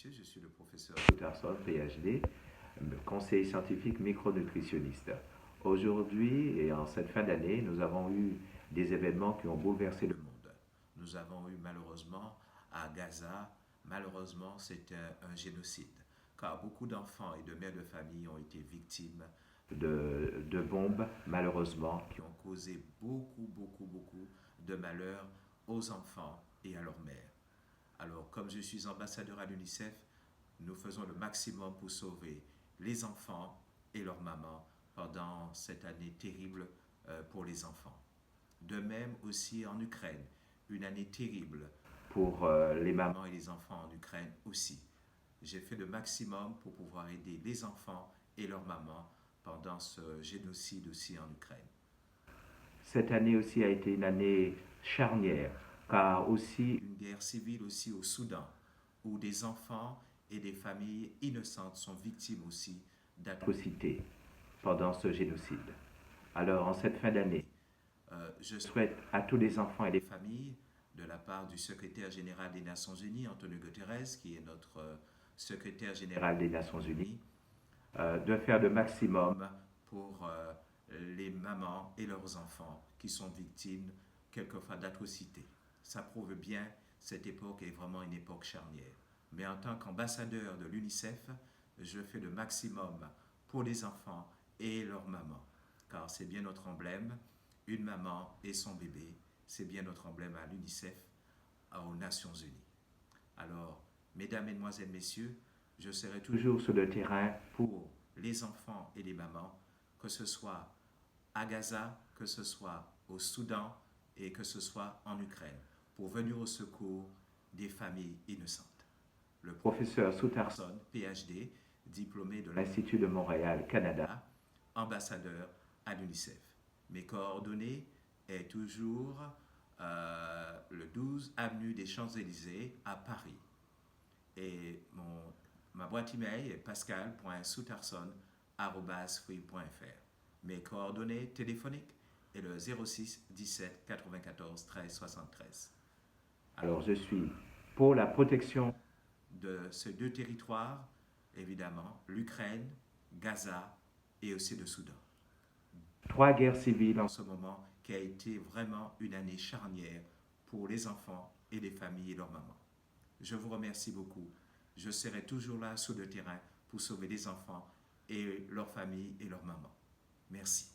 messieurs, je suis le professeur Soutarson, PhD, conseiller scientifique micronutritionniste. Aujourd'hui et en cette fin d'année, nous avons eu des événements qui ont bouleversé le monde. Nous avons eu malheureusement à Gaza, malheureusement c'était un génocide, car beaucoup d'enfants et de mères de famille ont été victimes de bombes, malheureusement, qui ont causé beaucoup de malheur aux enfants et à leurs mères. Alors, comme je suis ambassadeur à l'UNICEF, nous faisons le maximum pour sauver les enfants et leurs mamans pendant cette année terrible pour les enfants. De même aussi en Ukraine, une année terrible pour les mamans et les enfants en Ukraine aussi. J'ai fait le maximum pour pouvoir aider les enfants et leurs mamans pendant ce génocide aussi en Ukraine. Cette année aussi a été une année charnière, car aussi une guerre civile aussi au Soudan, où des enfants et des familles innocentes sont victimes aussi d'atrocités pendant ce génocide. Alors, en cette fin d'année, je souhaite à tous les enfants et les familles, de la part du secrétaire général des Nations Unies, Antonio Guterres, qui est notre secrétaire général des Nations Unies, de faire le maximum pour les mamans et leurs enfants qui sont victimes quelquefois d'atrocités. Ça prouve bien cette époque est vraiment une époque charnière. Mais en tant qu'ambassadeur de l'UNICEF, je fais le maximum pour les enfants et leurs mamans, car c'est bien notre emblème, une maman et son bébé, c'est bien notre emblème à l'UNICEF, aux Nations Unies. Alors, mesdames, mesdemoiselles, messieurs, je serai toujours sur le terrain pour les enfants et les mamans, que ce soit à Gaza, que ce soit au Soudan et que ce soit en Ukraine, pour venir au secours des familles innocentes. Le professeur Soutarson, PhD, diplômé de l'Institut de Montréal, Canada, ambassadeur à l'UNICEF. Mes coordonnées est toujours le 12 avenue des Champs-Élysées à Paris. Et ma boîte email est pascal.soutarson@free.fr. Mes coordonnées téléphoniques est le 06 17 94 13 73. Alors je suis pour la protection de ces deux territoires, évidemment, l'Ukraine, Gaza et aussi le Soudan. Trois guerres civiles en ce moment qui a été vraiment une année charnière pour les enfants et les familles et leurs mamans. Je vous remercie beaucoup. Je serai toujours là sur le terrain pour sauver les enfants et leurs familles et leurs mamans. Merci.